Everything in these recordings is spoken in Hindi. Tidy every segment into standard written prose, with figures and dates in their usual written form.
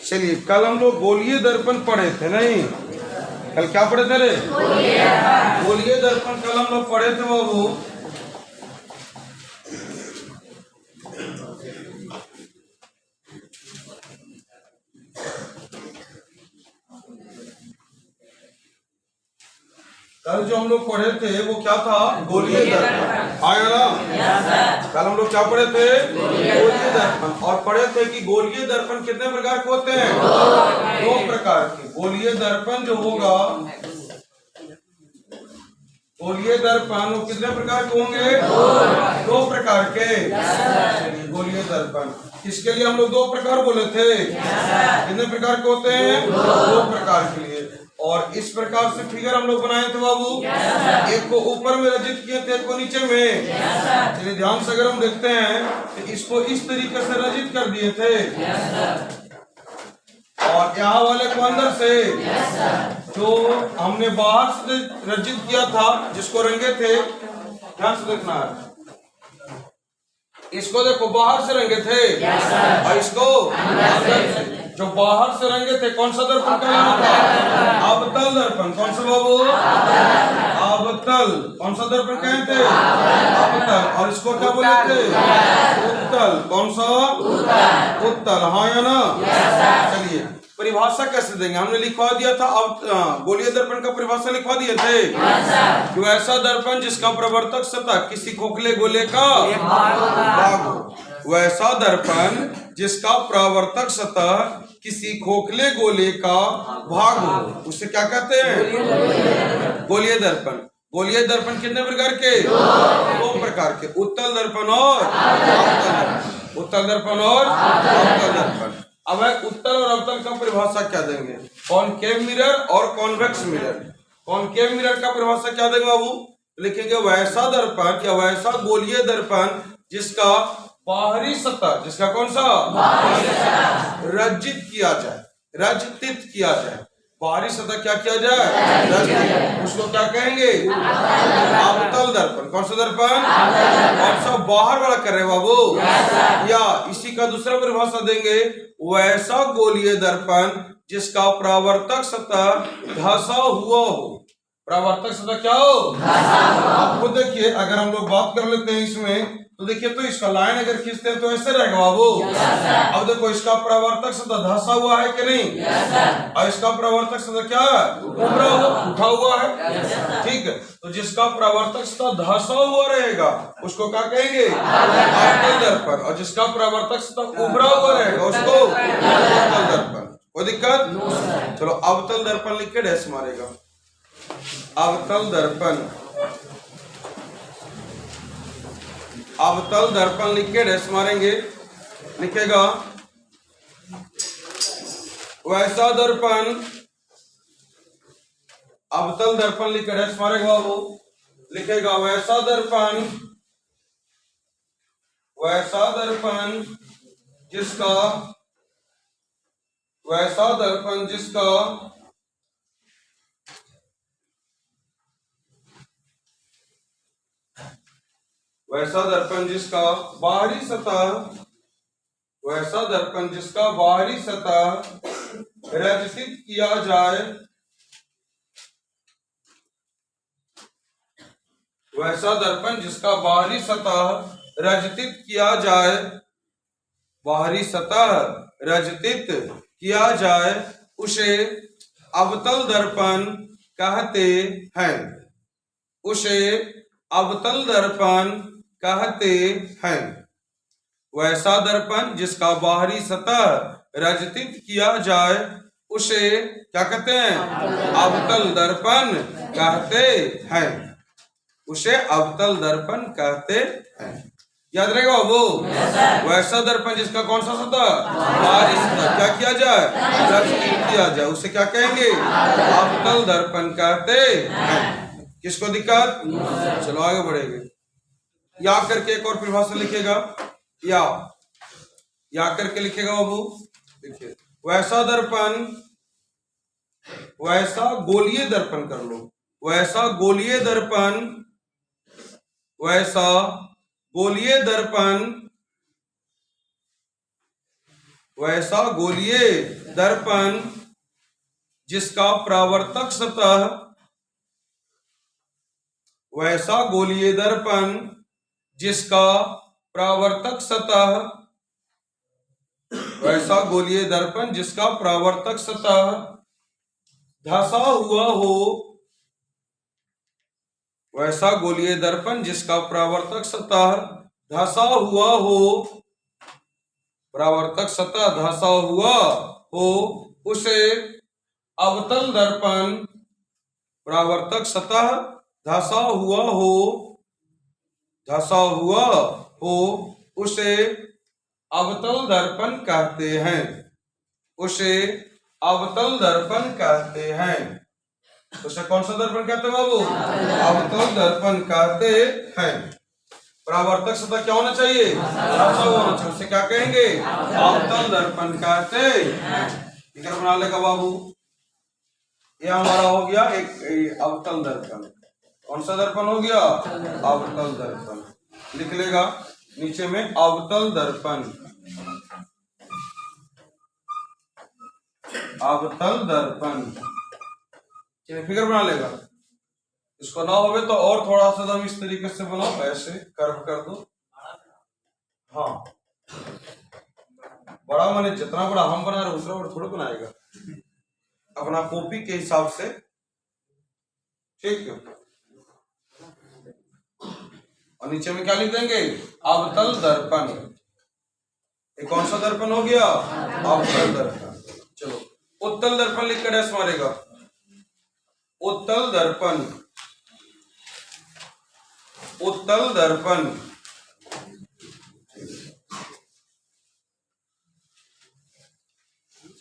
चलिए, कल हम लोग गोलीय दर्पण पढ़े थे नहीं? कल क्या पढ़े थे रे? गोलीय दर्पण कल हम लोग पढ़े थे बाबू। कल जो हम लोग पढ़े थे वो क्या था? गोलीय दर्पण। आया ना? कल हम लोग क्या पढ़े थे? गोलीय दर्पण। और पढ़े थे कि गोलीय दर्पण कितने प्रकार के होते हैं? दो प्रकार के। गोलीय दर्पण जो होगा, गोलीय दर्पण वो कितने प्रकार के होंगे? दो प्रकार के। गोलीय दर्पण किसके लिए हम लोग दो प्रकार बोले थे? कितने प्रकार के होते हैं? दो प्रकार के लिए। और इस प्रकार से फिगर हम लोग बनाए थे बाबू। एक को ऊपर में रचित किए थे, एक को नीचे में। चलिए ध्यान से अगर हम देखते हैं तो इसको इस तरीके से रचित कर दिए थे, और यहाँ वाले को अंदर से जो हमने बाहर से रचित किया था, जिसको रंगे थे, ध्यान से देखना है। इसको देखो बाहर से रंगे थे और इसको अंदर से। जो बाहर से रंगे थे कौन सा दर्पण कहलाना था? अवतल दर्पण। कौन सा बाबू? अवतल। कौन सा दर्पण कहे थे? अवतल। और इसको क्या बोले थे? उत्तल। कौन सा? उत्तल। हाँ या ना? चलिए, परिभाषा कैसे देंगे? हमने लिखवा दिया था, अब गोलीय दर्पण का परिभाषा लिखवा दिए थे कि वैसा दर्पण जिसका प्रवर्तक सतह किसी खोखले गोले का भाग हो। वैसा दर्पण जिसका प्रवर्तक सतह किसी खोखले गोले का भाग हो, उसे क्या कहते हैं? गोलीय दर्पण। गोलीय दर्पण कितने प्रकार के? दो प्रकार के। उत्तल दर्पण और अवतल दर्पण। उत्तल दर्पण और अवतल दर्पण। अब उत्तल और अवतल का परिभाषा क्या देंगे? कॉनकेव मिरर और कॉन्वेक्स मिरर। कॉनकेव मिरर का परिभाषा क्या देंगे बाबू? लिखेंगे वैसा दर्पण या वैसा गोलीय दर्पण जिसका बाहरी सतह, जिसका कौन सा? रजित किया जाए, रजतित किया जाए। बाहरी सतह क्या किया जाए? रजित। उसको क्या कहेंगे? अवतल दर्पण। कौन सा दर्पण? कौन सा? बाहर वाला कर रहे बाबू। या इसी का दूसरा परिभाषा देंगे, वैसा गोलीय दर्पण जिसका परावर्तक सतह धंसा हुआ हो। परावर्तक सतह क्या हो? आप खुद देखिए, अगर हम लोग बात कर लेते हैं इसमें, तो देखिए तो इसका लाइन अगर खींचते हैं तो ऐसे रहेगा बाबू। अब देखो इसका परावर्तक सतह धंसा हुआ है कि नहीं? और इसका परावर्तक सतह क्या है? उभरा हुआ, उठा हुआ है। ठीक है, तो जिसका परावर्तक सतह धंसा हुआ रहेगा उसको क्या कहेंगे? अवतल दर्पण। और जिसका परावर्तक सतह उभरा हुआ रहेगा उसको उत्तल दर्पण। कोई दिक्कत? चलो, अवतल दर्पण लिख के डैश मारेगा। अवतल दर्पण। अवतल दर्पण लिख के डैश मारेंगे। लिखेगा वैसा दर्पण। अवतल दर्पण लिख के डैश मारेगा बाबू। लिखेगा वैसा दर्पण, वैसा दर्पण जिसका, वैसा दर्पण जिसका वैसा दर्पण जिसका बाहरी सतह, वैसा दर्पण जिसका बाहरी सतह रचित किया जाए, वैसा दर्पण जिसका बाहरी सतह रचित किया जाए, बाहरी सतह रचित किया जाए, उसे अवतल दर्पण कहते हैं। उसे अवतल दर्पण कहते हैं। वैसा दर्पण जिसका बाहरी सतह रचित किया जाए उसे क्या कहते हैं? अवतल दर्पण कहते हैं। उसे अवतल दर्पण कहते हैं। याद रहेगा वो? वैसा दर्पण जिसका कौन सा सतह? बाहरी सतह क्या किया जाए? रचित किया जाए, उसे क्या कहेंगे? अवतल दर्पण कहते हैं। किसको दिक्कत? चलो आगे बढ़ेंगे। या करके एक और परिभाषा लिखेगा। या करके लिखेगा बाबू। देखिए वैसा दर्पण, वैसा गोलीय दर्पण कर लो। वैसा गोलीय दर्पण, वैसा गोलीय दर्पण वैसा गोलीय दर्पण जिसका परावर्तक सतह, वैसा गोलीय दर्पण जिसका परावर्तक सतह, वैसा गोलीय दर्पण जिसका परावर्तक सतह धंसा हुआ हो, वैसा गोलीय दर्पण जिसका परावर्तक सतह धंसा हुआ हो, परावर्तक सतह धंसा हुआ हो, उसे अवतल दर्पण, परावर्तक सतह धंसा हुआ हो, धंसा हुआ हो, उसे अवतल दर्पण कहते हैं, उसे अवतल दर्पण कहते हैं। उसे कौन सा दर्पण कहते हैं बाबू? अवतल दर्पण कहते हैं। परावर्तक सतह क्या होना चाहिए? धंसा हुआ होना चाहिए, उसे क्या कहेंगे? अवतल दर्पण कहते हैं। फिगर बना लेगा बाबू। ये हमारा हो गया एक अवतल दर्पण। कौन सा दर्पण हो गया? अवतल दर्पण। लिख लेगा नीचे में अवतल दर्पण, अवतल दर्पण। चलिए फिगर बना लेगा। इसको ना होवे तो और थोड़ा सा दम इस तरीके से बनाओ, ऐसे कर्व कर दो। हाँ, बड़ा माने जितना बड़ा हम बना रहे उतना बड़ा थोड़ा बनाएगा, अपना कॉपी के हिसाब से। ठीक है, और नीचे में क्या लिख देंगे? अवतल दर्पण। ये कौन सा दर्पण हो गया? अवतल दर्पण। चलो उत्तल दर्पण लिखकर डैश मारेगा। उत्तल दर्पण, उत्तल दर्पण।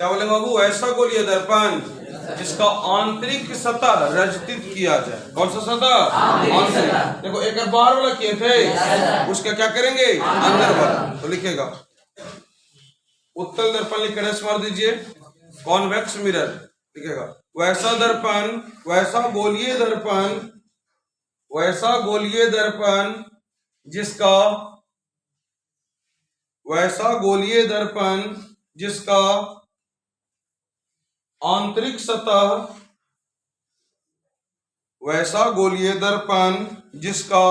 क्या बोले बाबू? ऐसा गोलीय दर्पण जिसका आंतरिक सतह रजतित किया जाए। कौन सा सतह? आंतरिक। देखो एक बाहर वाला किए थे, उसका क्या करेंगे? अंदर वाला। तो लिखेगा उत्तल दर्पण लिख कर मार दीजिए। कॉन्वेक्स मिरर लिखेगा। वैसा दर्पण, वैसा गोलीय दर्पण, वैसा गोलीय दर्पण जिसका, वैसा गोलीय दर्पण जिसका आंतरिक सतह, वैसा गोलीय दर्पण जिसका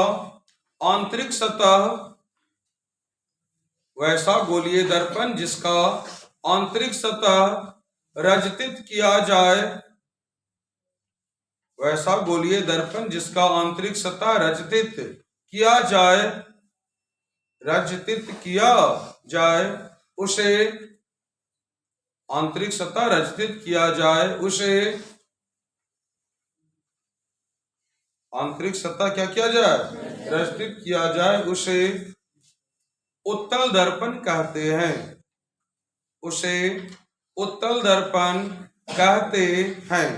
आंतरिक सतह, वैसा गोलीय दर्पण जिसका आंतरिक सतह रजतित किया जाए, वैसा गोलीय दर्पण जिसका आंतरिक सतह रजतित किया जाए, रजतित किया जाए, उसे आंतरिक सतह रजतित किया जाए, उसे आंतरिक सतह क्या किया जाए? रजतित किया जाए, उसे उत्तल दर्पण कहते हैं, उसे उत्तल दर्पण कहते हैं।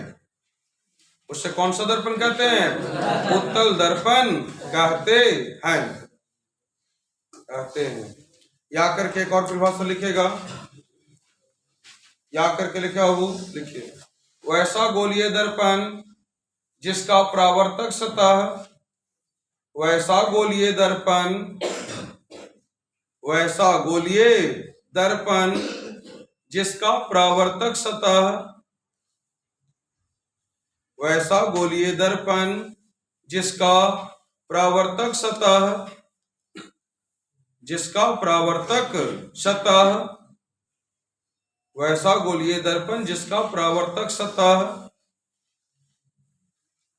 उसे कौन सा दर्पण कहते हैं? उत्तल दर्पण कहते हैं, कहते हैं। या करके एक और परिभाषा लिखेगा। या करके लिखा हो, लिखिए। वैसा गोलीय दर्पण जिसका परावर्तक सतह, वैसा गोलीय दर्पण, वैसा गोलीय दर्पण जिसका परावर्तक सतह, वैसा गोलीय दर्पण जिसका परावर्तक सतह, जिसका परावर्तक सतह, वैसा गोलीय दर्पण जिसका परावर्तक सतह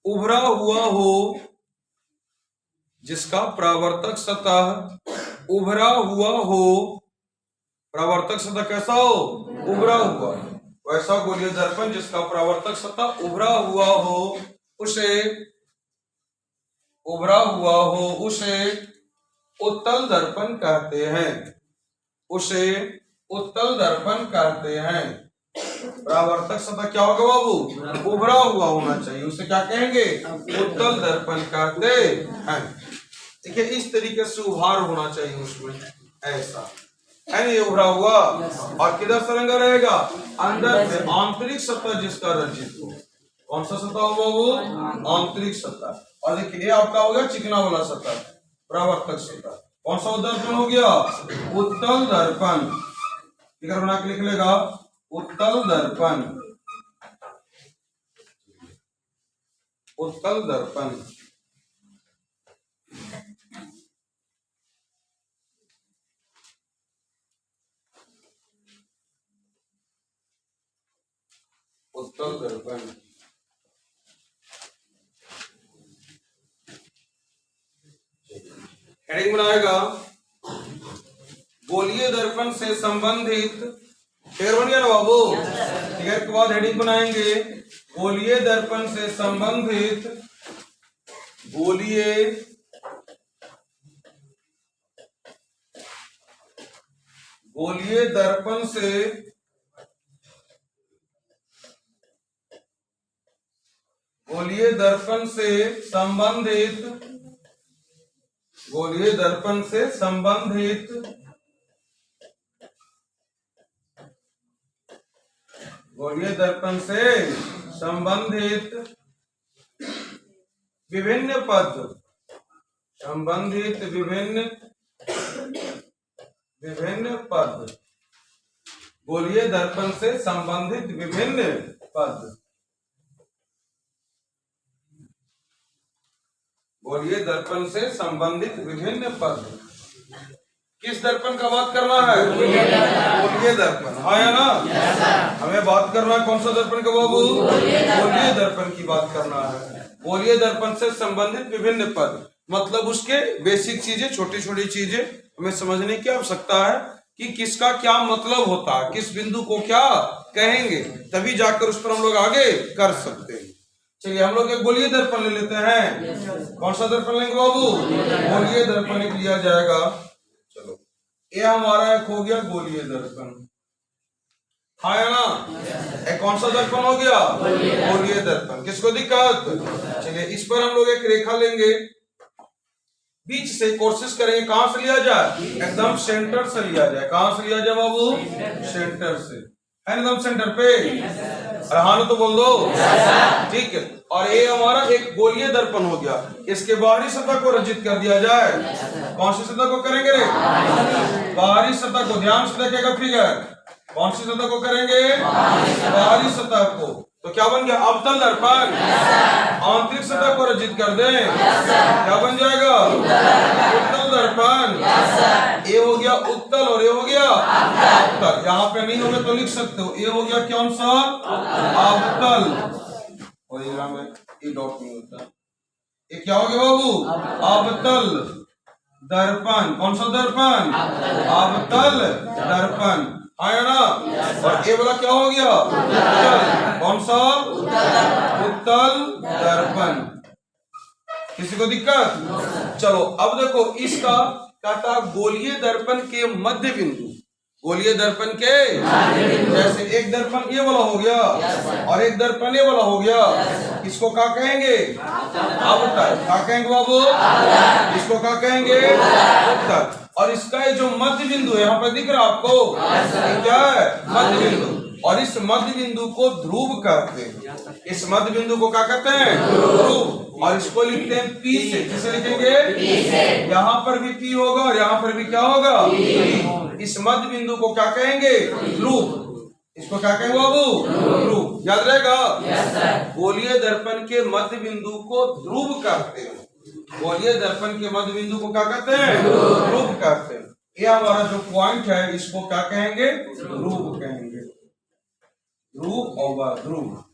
उभरा हुआ हो, जिसका परावर्तक सतह उभरा हुआ हो। परावर्तक सतह कैसा हो? उभरा हुआ। वैसा गोलीय दर्पण जिसका परावर्तक सतह उभरा हुआ हो, उसे उभरा हुआ हो, उसे उत्तल दर्पण कहते हैं, उसे उत्तल दर्पण कहते हैं। परावर्तक सतह क्या होगा बाबू? उभरा हुआ होना चाहिए, उसे क्या कहेंगे? उत्तल दर्पण कहते हैं। देखिए इस तरीके से उभार होना चाहिए उसमें, ऐसा है ये उभरा हुआ। और किधर से रंगा रहेगा? अंदर से। आंतरिक सतह जिसका रंजित हो। कौन सा सतह हो बाबू? आंतरिक सतह। और देखिए ये आपका हो गया चिकना वाला सतह, परावर्तक सतह। कौन सा दर्पण हो गया? उत्तल दर्पण। फिगर बना के लिख लेगा उत्तल दर्पण, उत्तल दर्पण। उत्तल दर्पण। हेडिंग बनाएगा गोलीय दर्पण से संबंधित, फिर बन गया ना बाबू। फिगर के बाद हेडिंग बनाएंगे गोलीय दर्पण से संबंधित, गोलीय दर्पण से गोलीय दर्पण से संबंधित, गोलीय दर्पण से संबंधित गोलीय दर्पण से संबंधित विभिन्न पद, संबंधित विभिन्न पद, गोलीय दर्पण से संबंधित विभिन्न पद, गोलीय दर्पण से संबंधित विभिन्न पद। किस दर्पण का बात करना है? गोलीय दर्पण, हाँ या ना? हमें बात करना है कौन सा दर्पण का बाबू? गोलीय दर्पण की बात करना है। गोलीय दर्पण से संबंधित विभिन्न पद मतलब उसके बेसिक चीजें, छोटी छोटी चीजें हमें समझने की आवश्यकता है कि किसका क्या मतलब होता है, किस बिंदु को क्या कहेंगे, तभी जाकर उस पर हम लोग आगे कर सकते हैं। चलिए हम लोग एक गोलीय दर्पण ले लेते हैं। कौन सा दर्पण लेंगे बाबू? गोलीय दर्पण एक लिया जाएगा। चलो ये हमारा एक हो गया गोलीय दर्पण, हाँ या ना? एक कौन सा दर्पण हो गया? गोलीय दर्पण। किसको दिक्कत? चलिए इस पर हम लोग एक रेखा लेंगे, बीच से कोशिश करेंगे कहां से लिया जाए, एकदम सेंटर से लिया जाए। कहां से लिया जाए बाबू? सेंटर से, एकदम सेंटर पे। हाँ तो बोल दो, ठीक है। और ये हमारा एक गोलीय दर्पण हो गया। इसके बाहरी सतह को रचित कर दिया जाए। कौन सी सतह को करेंगे रे? बाहरी सतह को। ध्यान से देखेगा फिगर, कौन सी सतह को करेंगे? बाहरी सतह को। तो क्या बन गया? अवतल दर्पण। आंतरिक सतह को रचित कर दें, क्या बन जाएगा? उत्तल दर्पण। ये हो गया उत्तल और ये हो गया अवतल। यहाँ पे नहीं होगा तो लिख सकते हो, ये हो गया कौन सा? अवतल। और ये डॉट नहीं होता, ये क्या हो गया बाबू? अवतल दर्पण। कौन सा दर्पण? अवतल दर्पण, आया ना? और ये वाला क्या हो गया? उत्तल। कौन सा? उत्तल दर्पण। किसी को दिक्कत? चलो अब देखो इसका कहता गोलीय दर्पण के मध्य बिंदु। गोलीय दर्पण के जैसे एक दर्पण ये वाला हो गया और एक दर्पण ये वाला हो गया, इसको क्या कहेंगे? अवतल। क्या कहेंगे बाबू? इसको क्या कहेंगे? उत्तल। और इसका ये जो मध्य बिंदु है यहाँ पर दिख रहा आपको, क्या है? मध्य बिंदु। और इस मध्य बिंदु को ध्रुव कहते हैं। इस मध्य बिंदु को क्या कहते हैं? ध्रुव। और इसको लिखते हैं पी से। किसे लिखेंगे? यहाँ पर भी पी होगा और यहाँ पर भी क्या होगा? पी। इस मध्य बिंदु को क्या कहेंगे? ध्रुव। इसको क्या कहेंगे बाबू? ध्रुव। याद रहेगा? गोलीय दर्पण के मध्य बिंदु को ध्रुव कहते हैं। गोलीय दर्पण के मध्य बिंदु को क्या कहते हैं? ध्रुव कहते हैं। ये हमारा जो पॉइंट है इसको क्या कहेंगे? ध्रुव कहेंगे। ध्रुव और ध्रुव।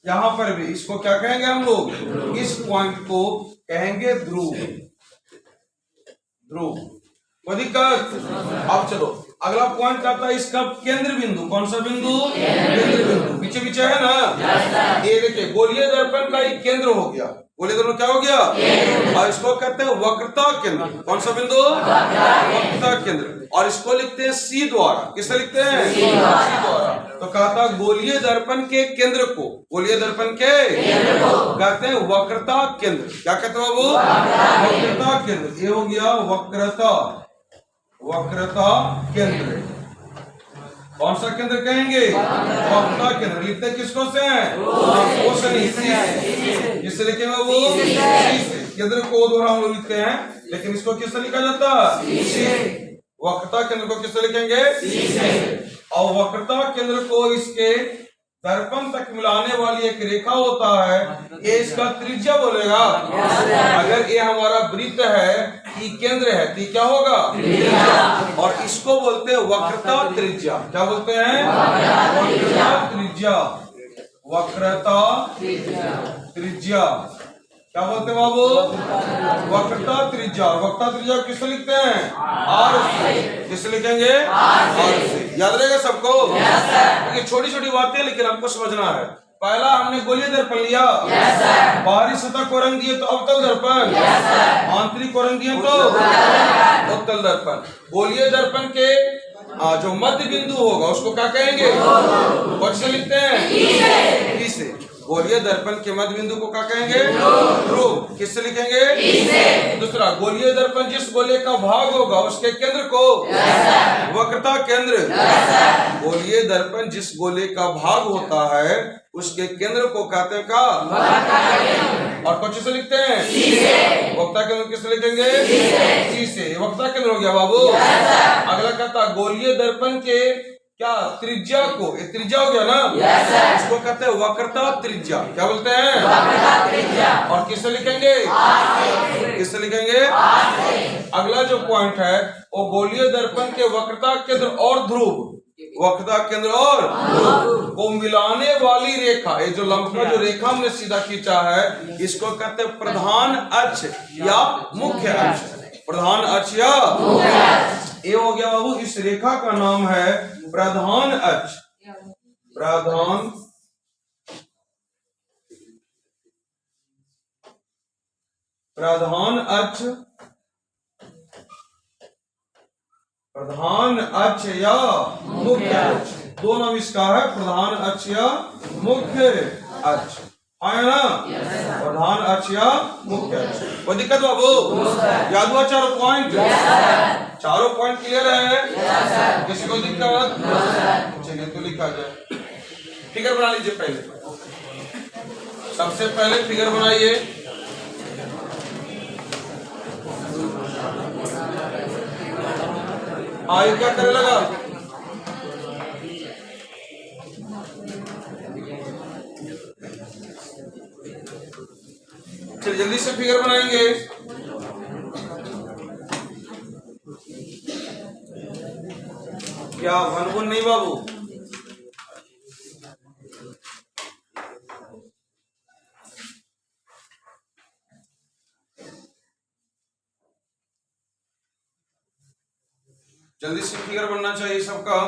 यहाँ पर भी इसको क्या कहेंगे हम लोग? इस पॉइंट को कहेंगे ध्रुव। ध्रुव। कोई दिक्कत? अब चलो अगला पॉइंट आता है इसका केंद्र बिंदु। कौन सा बिंदु? केंद्र बिंदु। पीछे पीछे है ना? ये देखिए गोलीय दर्पण का एक केंद्र हो गया। गोलीय दर्पण क्या हो गया? और इसको कहते हैं वक्रता केंद्र। कौन सा बिंदु? वक्रता केंद्र। और इसको लिखते हैं सी द्वारा। किससे लिखते हैं? सी द्वारा। तो कहता गोलीय दर्पण के केंद्र को, गोलीय दर्पण के कहते हैं वक्रता केंद्र। क्या कहते हो बाबू? वक्रता केंद्र। ये हो गया वक्रता, वक्रता केंद्र। कौन सा केंद्र कहेंगे? वक्रता केंद्र। लिखते किसको से हैं? किससे लिखेंगे बाबू? सी से। केंद्र को द्वारा हम लोग लिखते हैं, लेकिन इसको किससे लिखा जाता है? सी। वक्रता केंद्र को किससे लिखेंगे? सी से। और वक्रता केंद्र को इसके दर्पण तक मिलाने वाली एक रेखा होता है, ये इसका त्रिज्या बोलेगा। अगर ये हमारा वृत्त है, ये केंद्र है, तो क्या होगा? और इसको बोलते हैं वक्रता त्रिज्या। क्या बोलते हैं? वक्रता त्रिज्या। वक्रता त्रिज्या क्या बोलते हैं बाबू? वक्रता त्रिज्या। वक्रता त्रिज्या किससे लिखते हैं? आर से। किससे लिखेंगे? आर से। याद रहेगा सबको? क्योंकि छोटी छोटी बातें लेकिन हमको समझना है। पहला हमने गोलीय दर्पण लिया, बाहरी सतह को रंग दिए तो अवतल दर्पण, आंतरिक को रंग दिए तो उत्तल दर्पण। गोलीय दर्पण के जो मध्य बिंदु होगा उसको क्या कहेंगे? कौन से लिखते हैं? ई से। गोलीय दर्पण के मध्य बिंदु को क्या कहेंगे? ध्रुव। किससे लिखेंगे? दूसरा, गोलीय दर्पण जिस गोले का भाग होगा उसके केंद्र को वक्रता केंद्र। गोलीय दर्पण जिस गोले का भाग होता है उसके केंद्र को कहते हैं का? और कौन से लिखते हैं? वक्रता केंद्र किससे लिखेंगे? सी से। वक्रता केंद्र हो गया बाबू। अगला कहता गोलीय दर्पण के क्या त्रिज्या को, ये त्रिज्या हो गया ना, इसको कहते हैं वक्रता त्रिज्या। क्या बोलते हैं? वक्रता त्रिज्या। और किससे लिखेंगे? किससे लिखेंगे? अगला जो पॉइंट है वो गोलीय दर्पण के वक्रता केंद्र और ध्रुव, वक्रता केंद्र और ध्रुव को मिलाने वाली रेखा, ये जो लंब का जो रेखा हमने सीधा खींचा है इसको कहते हैं प्रधान अक्ष या मुख्य अक्ष। प्रधान अक्ष या मुख्य अक्ष। ये हो गया बाबू, इस रेखा का नाम है प्रधान अक्ष। प्रधान प्रधान अक्ष, प्रधान अक्ष या मुख्य अक्ष, दो नाम इसका है, प्रधान अक्ष या मुख्य अक्ष। आया ना? प्रधान अक्ष या मुख्य अक्ष। कोई दिक्कत बाबू? याद हुआ चारों पॉइंट? चारों पॉइंट क्लियर है? किसी को दिक्कत? चलिए तो लिखा जाए। फिगर बना लीजिए। पहले सबसे पहले फिगर बनाइए। आयु क्या करने लगा? चलिए जल्दी से फिगर बनाएंगे। क्या भनभुन नहीं बाबू? जल्दी से फिगर बनना चाहिए सबका।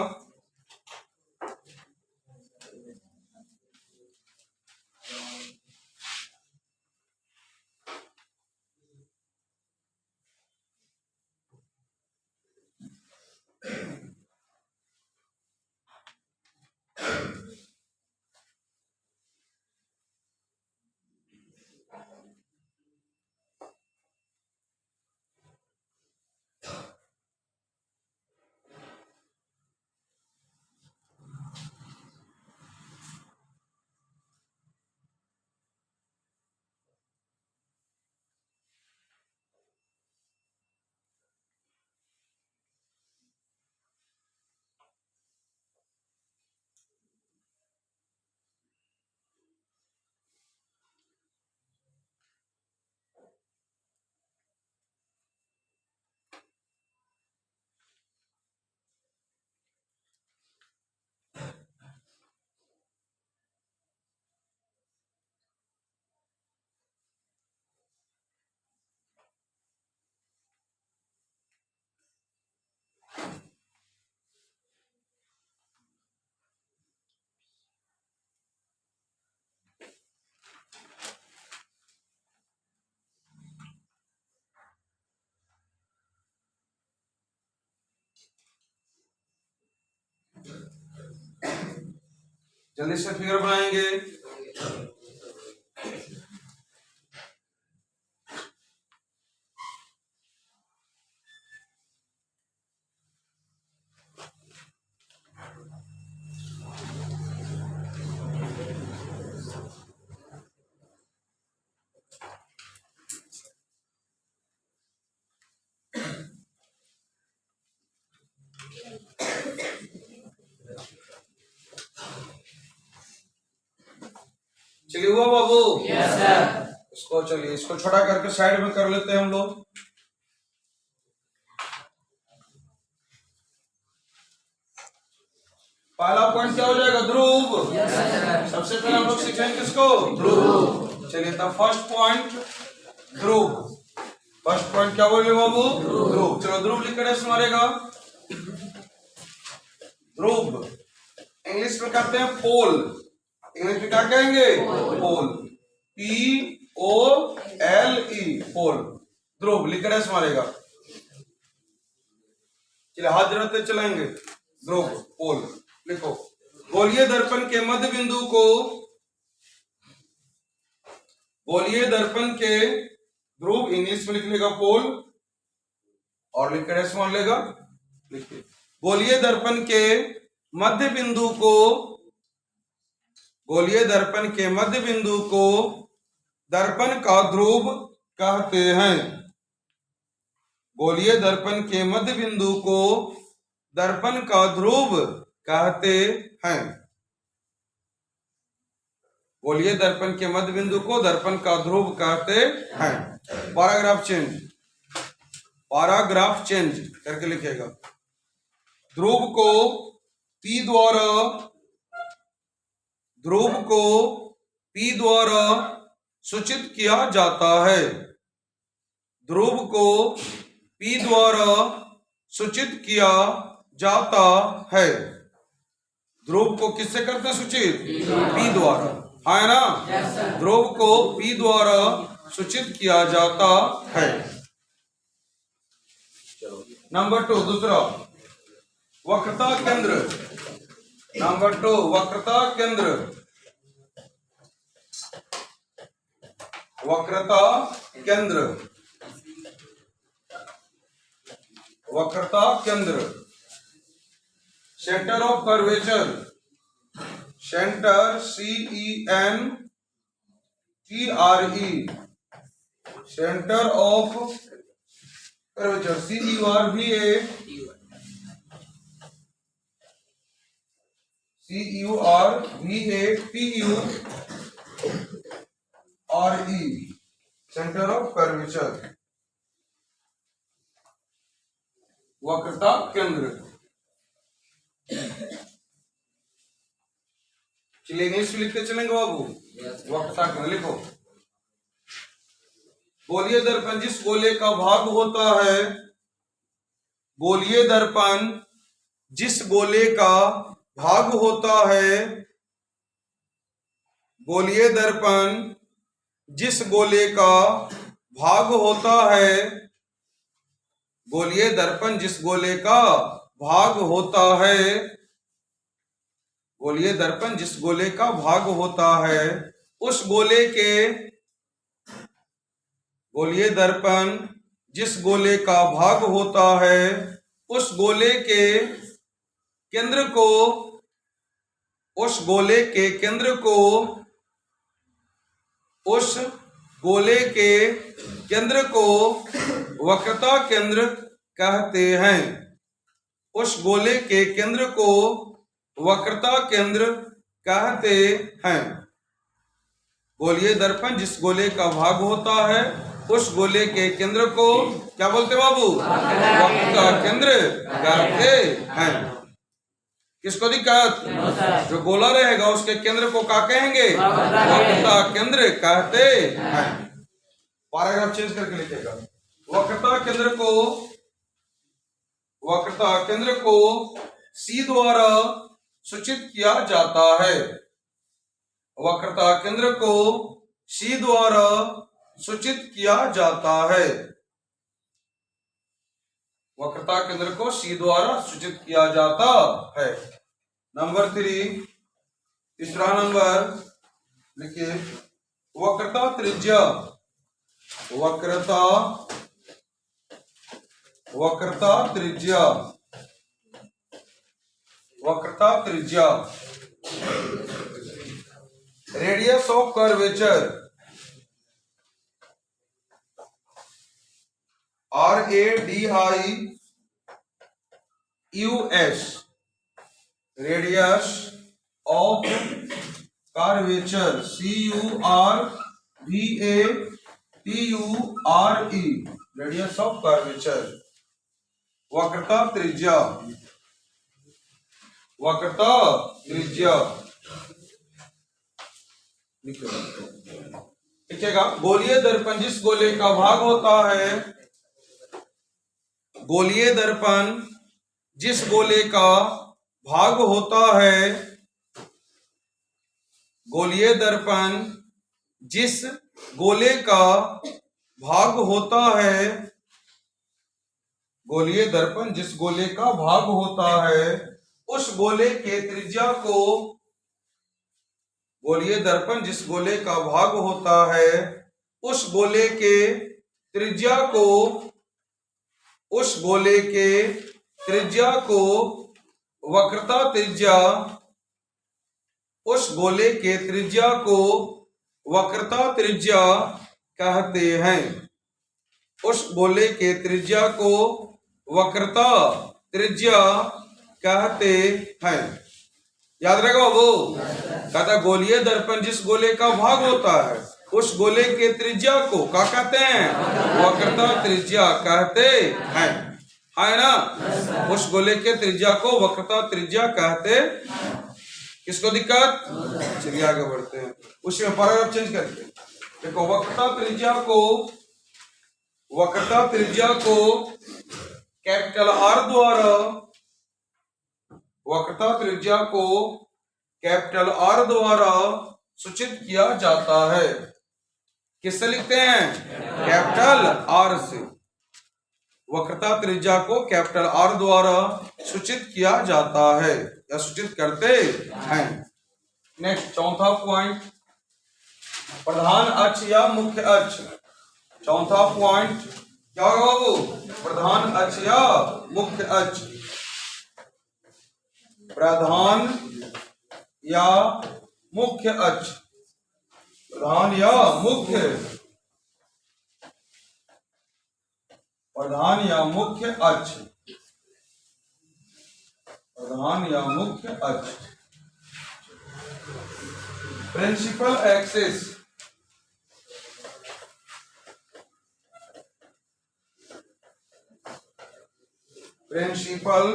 जल्दी से फिगर बनाएंगे। चलिए हुआ बाबू? Yes sir. इसको चलिए इसको छोटा करके साइड में कर लेते हैं हम लोग। पहला पॉइंट क्या हो जाएगा? ध्रुव। Yes sir. सबसे पहले हम लोग सीखेंगे किसको? ध्रुव। चलिए तब फर्स्ट पॉइंट ध्रुव। फर्स्ट पॉइंट क्या बोले बाबू? ध्रुव। चलो ध्रुव लिख कर मारेगा। ध्रुव इंग्लिश में कहते हैं पोल। इंग्लिश में क्या कहेंगे? पोल। POLE पोल। ध्रुव लिख कर मारेगा। चलिए हाथ जोड़ते चलेंगे। ध्रुव पोल लिखो। गोलीय दर्पण के मध्य बिंदु को, गोलीय दर्पण के, ध्रुव इंग्लिश में लिख लेगा पोल और लिख कर मान लेगा। लिखिए गोलीय दर्पण के मध्य बिंदु को, गोलीय दर्पण के मध्य बिंदु को दर्पण का ध्रुव कहते हैं। गोलीय दर्पण के मध्य बिंदु को दर्पण का ध्रुव कहते हैं। गोलीय दर्पण के मध्य बिंदु को दर्पण का ध्रुव कहते हैं। पैराग्राफ चेंज, पैराग्राफ चेंज करके लिखेगा। ध्रुव को P द्वारा, ध्रुव को P द्वारा सूचित किया जाता है। ध्रुव को P द्वारा सूचित किया जाता है। ध्रुव को किससे करते हैं सूचित? P द्वारा, है ना? ध्रुव को P द्वारा सूचित किया जाता है। नंबर 2 दूसरा वक्रता केंद्र। नंबर 2 वक्रता केंद्र। वक्रता केंद्र, वक्रता केंद्र। Centre of curvature, centre CENTRE, centre of curvature CURVATURE, centre of curvature, वक्रता केंद्र। चलिए इंग्लिश में लिखते चलेंगे बाबू। वक्रता केंद्र लिखो। गोलीय दर्पण जिस गोले का भाग होता है, गोलीय दर्पण जिस गोले का भाग होता है, गोलीय दर्पण जिस गोले का भाग होता है, गोलीय दर्पण जिस गोले का भाग होता है, गोलीय दर्पण जिस गोले का भाग होता है, उस गोले के, गोलीय दर्पण जिस गोले का भाग होता है, उस गोले के केंद्र को, उस गोले के केंद्र को, उस गोले के केंद्र को वक्रता केंद्र कहते हैं। उस गोले के केंद्र को वक्रता केंद्र कहते हैं। गोलीय दर्पण जिस गोले का भाग होता है, उस गोले के केंद्र को क्या बोलते बाबू? वक्रता केंद्र कहते हैं। किसको दिक्कत? जो गोला रहेगा उसके केंद्र को क्या कहेंगे? वक्रता केंद्र कहते हैं। पैराग्राफ चेंज करके लिखेगा। वक्रता केंद्र को, वक्रता केंद्र को C द्वारा सूचित किया जाता है। वक्रता केंद्र को C द्वारा सूचित किया जाता है। वक्रता केंद्र को C द्वारा सूचित किया जाता है। नंबर 3, तीसरा नंबर लिखिए वक्रता त्रिज्या। वक्रता, वक्रता त्रिज्या, वक्रता त्रिज्या। Radius of curvature, RADIUS, radius of curvature, CURVATURE, radius of curvature. वक्रता त्रिज्या, वक्रता त्रिज्या लिखेगा। गोलीय दर्पण जिस गोले का भाग होता है, गोलीय दर्पण जिस गोले का भाग होता है, गोलीय दर्पण जिस गोले का भाग होता है, गोलीय दर्पण जिस गोले का भाग होता है, उस गोले के त्रिज्या को, गोलीय दर्पण जिस गोले का भाग होता है, उस गोले के त्रिज्या को, उस गोले के त्रिज्या को वक्रता त्रिज्या, उस गोले के त्रिज्या को वक्रता त्रिज्या कहते हैं। उस गोले के त्रिज्या को वक्रता त्रिज्या कहते हैं। याद रखो बाबू, कहता गोलीय दर्पण जिस गोले का भाग होता है, उस गोले के त्रिज्या को क्या कहते हैं? वक्रता त्रिज्या कहते हैं, है ना। उस गोले के त्रिज्या को वक्रता त्रिज्या कहते। किसको दिक्कत? चलिए आगे बढ़ते हैं, उसमें पैराग्राफ चेंज करके देखो। वक्रता त्रिज्या को कैपिटल आर द्वारा, वक्रता त्रिज्या को कैपिटल आर द्वारा सूचित किया जाता है। किससे लिखते हैं? कैपिटल आर से। वक्रता त्रिज्या को कैपिटल आर द्वारा सूचित किया जाता है या सूचित करते हैं। नेक्स्ट चौथा पॉइंट, प्रधान अक्ष या मुख्य अक्ष। चौथा पॉइंट क्या होगा बाबू? प्रधान अक्ष या मुख्य अक्ष। प्रधान या मुख्य अक्ष, प्रधान या मुख्य, प्रधान या मुख्य अक्ष, प्रधान या मुख्य अक्ष। Principal axis, principal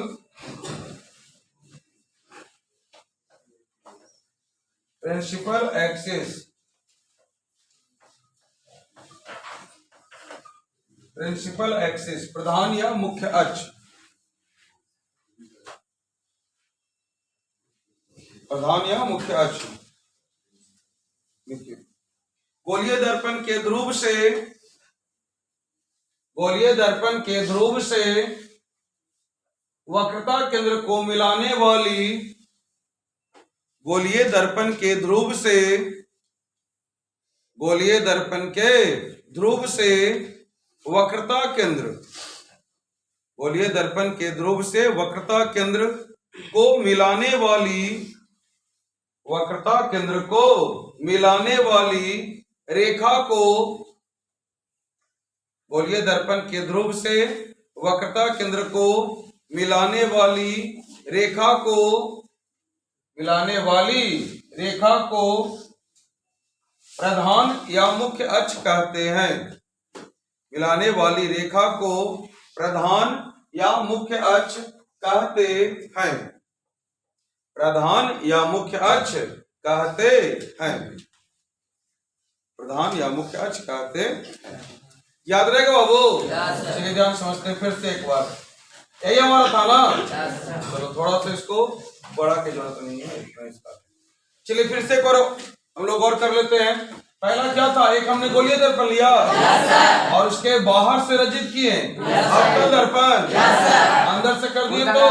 axis, principal axis, प्रधान या मुख्य अक्ष, प्रधान या मुख्य अक्ष। गोलीय दर्पण के ध्रुव से, गोलीय दर्पण के ध्रुव से वक्रता केंद्र को मिलाने वाली, गोलीय दर्पण के ध्रुव से, गोलीय दर्पण के ध्रुव से वक्रता केंद्र, गोलीय दर्पण के ध्रुव से वक्रता केंद्र को मिलाने वाली, वक्रता केंद्र को मिलाने वाली रेखा को, गोलीय दर्पण के ध्रुव से वक्रता केंद्र को मिलाने वाली रेखा को, मिलाने वाली रेखा को प्रधान या मुख्य अक्ष कहते हैं। मिलाने वाली रेखा को प्रधान या मुख्य अक्ष कहते हैं। प्रधान या मुख्य अक्ष कहते हैं। प्रधान या मुख्य अक्ष कहते हैं। याद रहेगा बाबू? चलिए ध्यान समझते फिर से एक बार। यही हमारा था ना। चलो थोड़ा सा इसको बड़ा की जरूरत नहीं है इसका। चलिए फिर से करो, हम लोग और कर लेते हैं। पहला क्या था? एक हमने गोलीय दर्पण लिया और उसके बाहर से रचित किए अवतल दर्पण, अंदर से कर दिए तो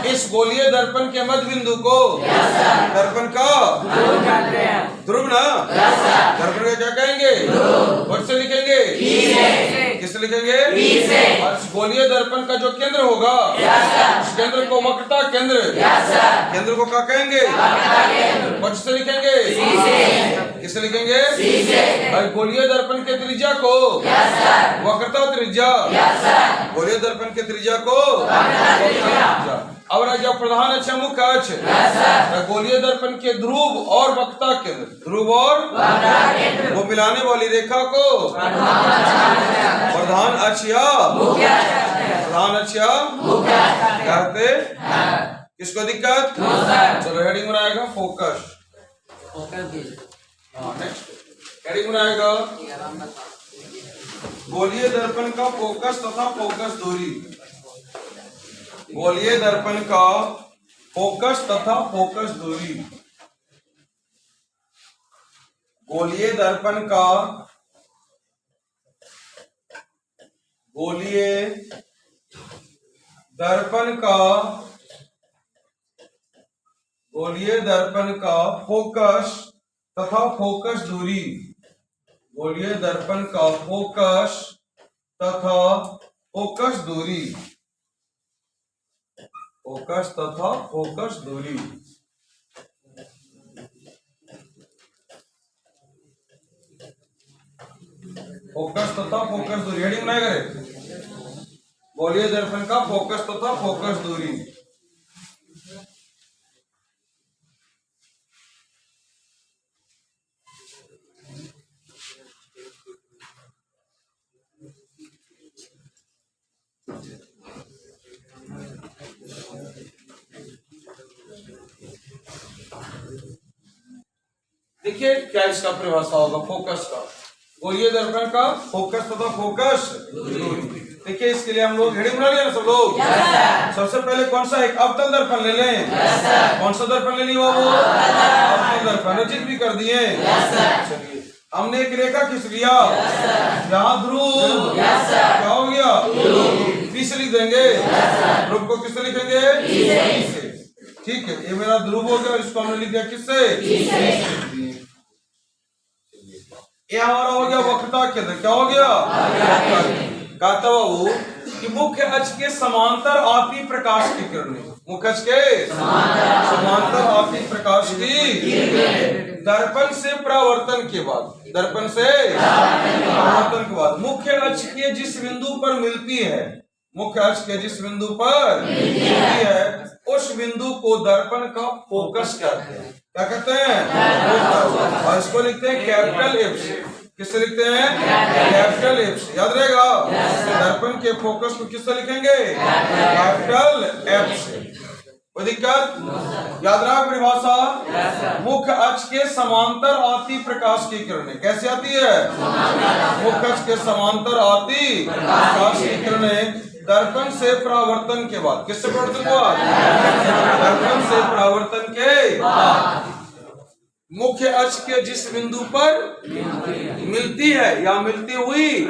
इस गोलीय दर्पण के मध्य बिंदु को दर्पण का ध्रुव ना, दर्पण का क्या कहेंगे? वर्ड से लिखेंगे, किससे लिखेंगे? और इस गोलीय दर्पण का जो केंद्र होगा, उस केंद्र को वक्रता केंद्र, केंद्र को क्या कहेंगे? वर्ड से लिखेंगे, किससे लिखेंगे? और गोलीय दर्पण के त्रिज्या को वक्रता त्रिज्या, गोलीय दर्पण के त्रिज्या को वक्रता त्रिज्या अब रह गया प्रधान अक्ष मुख्य अक्ष। गोलीय दर्पण के ध्रुव और वक्रता केंद्र, ध्रुव और वो मिलाने वाली रेखा को प्रधान अक्ष या प्रधान अक्ष या कहते। किसको दिक्कत? चलो हेडिंग बनाएगा फोकस। नेक्स्ट हेडिंग बनाएगा गोलीय दर्पण का फोकस तथा फोकस दूरी। गोलीय दर्पण का फोकस तथा फोकस दूरी। गोलीय दर्पण का गोलीय दर्पण का गोलीय दर्पण का फोकस तथा फोकस दूरी। गोलीय दर्पण का फोकस तथा फोकस दूरी। फोकस तथा फोकस दूरी। फोकस तथा फोकस दूरी हेडिंग बनाए करे। गोलीय दर्पण का फोकस तथा फोकस दूरी। देखिए क्या इसका परिभाषा होगा फोकस का। गोलीय दर्पण का फोकस तथा फोकस दूरी। देखिए इसके लिए हम लोग हेडिंग बना लिया ना सब लोग। सबसे पहले कौन सा एक अवतल दर्पण ले लें। कौन सा दर्पण ले लिया वो अवतल दर्पण रचित भी कर दिए। चलिए हमने एक रेखा खींच लिया यहाँ ध्रुव क्या हो गया पी से लिख देंगे। ध्रुव को किससे लिखेंगे? पी से। ठीक है ये मेरा ध्रुव हो गया, इसको हमने लिख दिया किससे? ये हमारा हो गया वक्रता केंद्र। क्या हो गया? कहता बाबू कि मुख्य अक्ष के समांतर आती प्रकाश की किरणें। मुख्य अक्ष के समांतर आती प्रकाश की दर्पण से परावर्तन के बाद, दर्पण से परावर्तन के बाद मुख्य अक्ष के जिस बिंदु पर मिलती है, मुख्य अक्ष के जिस बिंदु पर मिलती है उस बिंदु को दर्पण का फोकस कहते हैं। क्या कहते हैं? और इसको लिखते हैं कैपिटल एफ। किससे लिखते हैं? Capital F. याद रहेगा दर्पण के फोकस को किससे लिखेंगे? कैपिटल एफ से। कोई दिक्कत? याद रहा परिभाषा। मुख्य अक्ष के समांतर आती प्रकाश की किरणें कैसे आती है? मुख्य अक्ष के समांतर आती प्रकाश की किरणें दर्पण से परावर्तन के बाद। किससे परावर्तन हुआ? दर्पण से परावर्तन के बाद मुख्य अक्ष के जिस बिंदु पर मिलती है या मिलती हुई,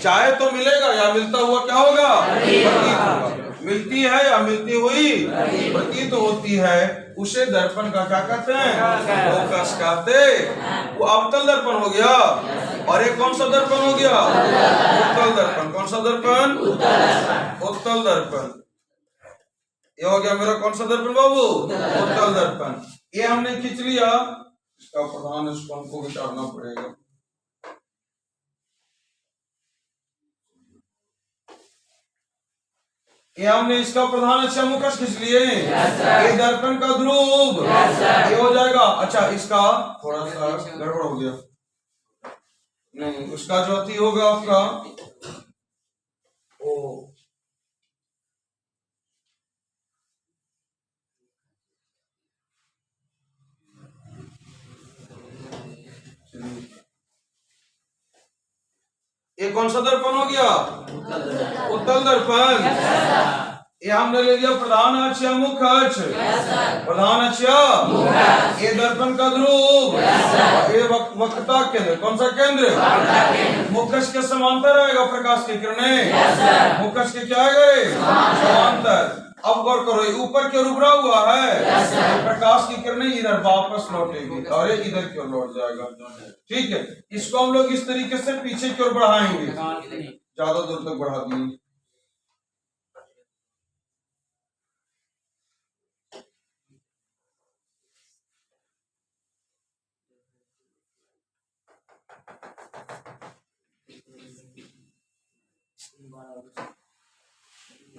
चाहे तो मिलेगा या मिलता हुआ क्या होगा? प्रतीत होगा। मिलती है या मिलती हुई प्रतीत होती है उसे दर्पण का क्या कहते हैं? फोकस कहते। वो अवतल दर्पण हो गया। और एक कौन सा दर्पण हो गया? उत्तल दर्पण। कौन सा दर्पण? उत्तल दर्पण। ये हो गया मेरा कौन सा दर्पण बाबू? उत्तल दर्पण। ये हमने खींच लिया। इसका प्रधान इसको हमको विचारना पड़ेगा। ये हमने इसका प्रधान अच्छा मुखस खींच लिए। ये दर्पण का ध्रुव ये हो जाएगा। अच्छा इसका थोड़ा सा गड़बड़ हो गया। नहीं उसका जो अति होगा आपका ओ ये कौन सा दर्पण हो गया? उत्तल दर्पण। ये हमने ले लिया प्रधान अक्ष या मुख्य अक्ष। प्रधान अक्ष ये दर्पण का ध्रुव, ये वक्रता केंद्र। कौन सा केंद्र? मुख्य अक्ष के समांतर आएगा प्रकाश की किरणें। मुख्य अक्ष के क्या आएगा? समांतर। अब गौर करो ऊपर की ओर उभरा हुआ है प्रकाश की किरणें इधर वापस लौटेगी और ये इधर की ओर लौट जाएगा। ठीक है इसको हम लोग इस तरीके से पीछे की ओर बढ़ाएंगे। ज्यादा दूर तक बढ़ा दिए।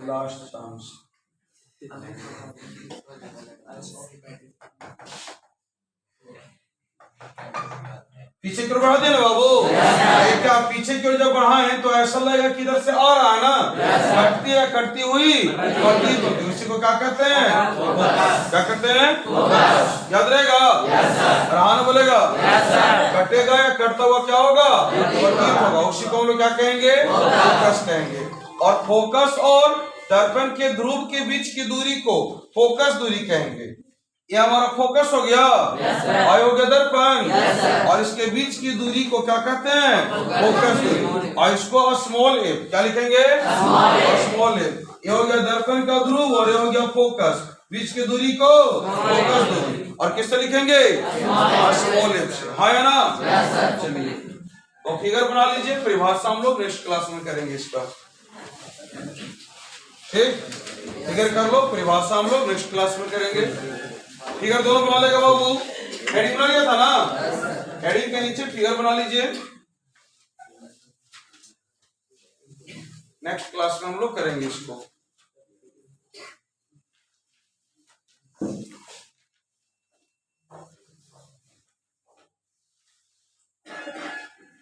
Last chance. पीछे की ओर बढ़ा देना बाबू। क्या आप पीछे की ओर जब बढ़ाएं तो ऐसा लगेगा कि इधर से आ रहा है ना, कटती है, कटती हुई प्रतीत होती है। उसी को क्या कहते हैं? क्या कहते हैं? याद रहेगा? रहान बोलेगा कटेगा या कटता हुआ क्या होगा? प्रतीत होगा। उसी को हम लोग क्या कहेंगे? फोकस कहेंगे। और फोकस और दर्पण के ध्रुव के बीच की दूरी को फोकस दूरी कहेंगे। ये हमारा फोकस हो गया, अयोग्य दर्पण, और इसके बीच की दूरी को क्या कहते हैं? फोकस दूरी। और इसको स्मॉल एफ क्या लिखेंगे? Small F. ये हो गया दर्पण का ध्रुव और ये हो गया फोकस, बीच की दूरी को फोकस दूरी। और किससे लिखेंगे? स्मॉल एफ से। हाँ या ना? चलिए तो फिगर बना लीजिए, परिभाषा हम लोग नेक्स्ट क्लास में करेंगे इसका। ठीक, फिगर कर लो, परिभाषा हम लोग नेक्स्ट क्लास में करेंगे। फिगर दोनों बना लेगा बाबू। हेडिंग बना लिया था ना, हेडिंग के नीचे फिगर बना लीजिए। नेक्स्ट क्लास में हम लोग करेंगे इसको।